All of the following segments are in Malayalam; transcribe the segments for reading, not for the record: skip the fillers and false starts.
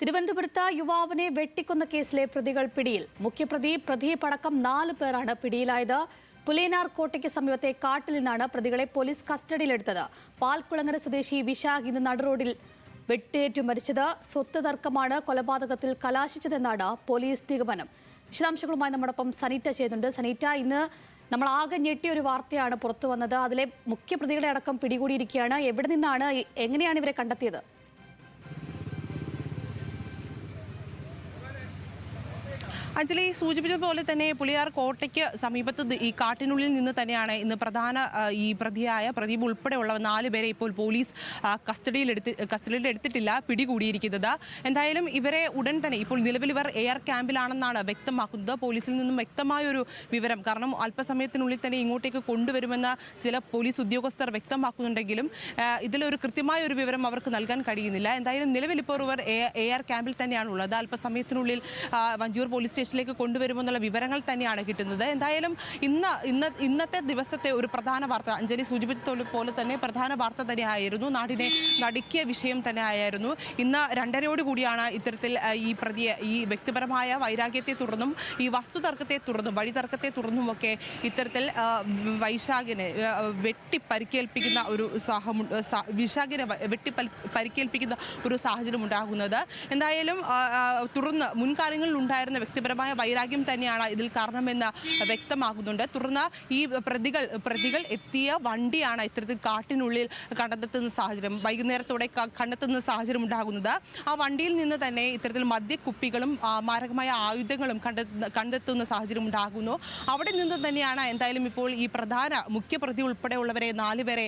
തിരുവനന്തപുരത്ത് യുവാവിനെ വെട്ടിക്കൊന്ന കേസിലെ പ്രതികൾ പിടിയിൽ. മുഖ്യപ്രതി പ്രദീപടക്കം 4 പേരാണ് പിടിയിലായത്. പുലേനാർ കോട്ടയ്ക്ക് സമീപത്തെ കാട്ടിൽ നിന്നാണ് പ്രതികളെ പോലീസ് കസ്റ്റഡിയിലെടുത്തത്. പാൽക്കുളങ്ങര സ്വദേശി വിശാഖ് ഇന്ന് നടുറോഡിൽ വെട്ടേറ്റു മരിച്ചത്. സ്വത്ത് തർക്കമാണ് കൊലപാതകത്തിൽ കലാശിച്ചതെന്നാണ് പോലീസ് നിഗമനം. വിശദാംശങ്ങളുമായി നമ്മോടൊപ്പം സനീറ്റ ചെയ്യുന്നുണ്ട്. സനീറ്റ, ഇന്ന് നമ്മൾ ആകെ ഞെട്ടിയ ഒരു വാർത്തയാണ് പുറത്തു വന്നത്. അതിലെ മുഖ്യപ്രതികളെ അടക്കം പിടികൂടിയിരിക്കുകയാണ്. എവിടെ നിന്നാണ്, എങ്ങനെയാണ് ഇവരെ കണ്ടെത്തിയത്? അഞ്ജലി സൂചിപ്പിച്ചതുപോലെ തന്നെ പുലിയാർ കോട്ടയ്ക്ക് സമീപത്ത് ഈ കാട്ടിനുള്ളിൽ നിന്ന് തന്നെയാണ് ഇന്ന് പ്രധാന ഈ പ്രതിയായ പ്രദീപ് ഉൾപ്പെടെയുള്ള 4 പേരെ ഇപ്പോൾ പോലീസ് കസ്റ്റഡിയിലെടുത്തിട്ടില്ല, പിടികൂടിയിരിക്കുന്നത്. എന്തായാലും ഇവരെ ഉടൻ തന്നെ ഇപ്പോൾ നിലവിൽ ഇവർ എയർ ക്യാമ്പിലാണെന്നാണ് വ്യക്തമാക്കുന്നത്. പോലീസിൽ നിന്നും വ്യക്തമായൊരു വിവരം, കാരണം അല്പസമയത്തിനുള്ളിൽ തന്നെ ഇങ്ങോട്ടേക്ക് കൊണ്ടുവരുമെന്ന് ചില പോലീസ് ഉദ്യോഗസ്ഥർ വ്യക്തമാക്കുന്നുണ്ടെങ്കിലും ഇതിലൊരു കൃത്യമായ ഒരു വിവരം അവർക്ക് നൽകാൻ കഴിയുന്നില്ല. എന്തായാലും നിലവിൽ ഇപ്പോൾ ഇവർ എയർ ക്യാമ്പിൽ തന്നെയാണ് ഉള്ളത്. അല്പസമയത്തിനുള്ളിൽ വഞ്ചൂർ പോലീസ് സ്റ്റേഷനിലേക്ക് കൊണ്ടുവരുമെന്നുള്ള വിവരങ്ങൾ തന്നെയാണ് കിട്ടുന്നത്. എന്തായാലും ഇന്നത്തെ ദിവസത്തെ ഒരു പ്രധാന വാർത്ത അഞ്ജലി സൂചിപ്പിച്ചതുപോലെ തന്നെ പ്രധാന വാർത്ത തന്നെയായിരുന്നു. നാടിനെ നടുക്കിയ വിഷയം തന്നെ ആയിരുന്നു. ഇന്ന് 2:30 കൂടിയാണ് ഇത്തരത്തിൽ ഈ പ്രതിയെ ഈ വ്യക്തിപരമായ വൈരാഗ്യത്തെ തുടർന്നും ഈ വസ്തു തർക്കത്തെ തുടർന്നും വഴി തർക്കത്തെ തുടർന്നുമൊക്കെ ഇത്തരത്തിൽ വൈശാഖിനെ വെട്ടി പരിക്കേൽപ്പിക്കുന്ന ഒരു വിശാഖിനെ വെട്ടി പരിക്കേൽപ്പിക്കുന്ന ഒരു സാഹചര്യം ഉണ്ടാകുന്നത്. എന്തായാലും തുടർന്ന് മുൻകാലങ്ങളിൽ ഉണ്ടായിരുന്ന വ്യക്തിപരമായ വൈരാഗ്യം തന്നെയാണ് ഇതിൽ കാരണമെന്ന് വ്യക്തമാകുന്നുണ്ട്. തുടർന്ന് ഈ പ്രതികൾ എത്തിയ വണ്ടിയാണ് ഇത്തരത്തിൽ കാട്ടിനുള്ളിൽ കണ്ടെത്തുന്ന സാഹചര്യം, വൈകുന്നേരത്തോടെ കണ്ടെത്തുന്ന സാഹചര്യം ഉണ്ടാകുന്നത്. ആ വണ്ടിയിൽ നിന്ന് തന്നെ ഇത്തരത്തിൽ മദ്യക്കുപ്പികളും മാരകമായ ആയുധങ്ങളും കണ്ടെത്തുന്ന സാഹചര്യം ഉണ്ടാകുന്നു. അവിടെ നിന്ന് തന്നെയാണ് എന്തായാലും ഇപ്പോൾ ഈ പ്രധാന മുഖ്യപ്രതി ഉൾപ്പെടെയുള്ളവരെ 4 പേരെ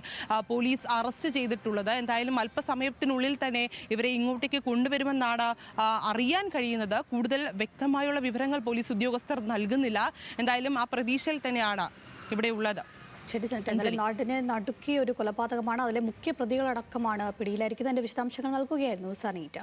പോലീസ് അറസ്റ്റ് ചെയ്തിട്ടുള്ളത്. എന്തായാലും അല്പസമയത്തിനുള്ളിൽ തന്നെ ഇവരെ ഇങ്ങോട്ടേക്ക് കൊണ്ടുവരുമെന്നാണ് അറിയാൻ കഴിയുന്നത്. കൂടുതൽ വ്യക്തമായുള്ള വിവരങ്ങൾ പോലീസ് ഉദ്യോഗസ്ഥർ നൽകുന്നില്ല. എന്തായാലും ആ പ്രതീക്ഷയിൽ തന്നെയാണ് ഇവിടെ ഉള്ളത്. ശരി സനീറ്റ, നാടിനെ നടുക്കിയ ഒരു കൊലപാതകമാണ്. അതിലെ മുഖ്യ പ്രതികളടക്കമാണ് പിടിയിലായിരിക്കുന്നത്. അതിന്റെ വിശദാംശങ്ങൾ നൽകുകയായിരുന്നു സനീറ്റ.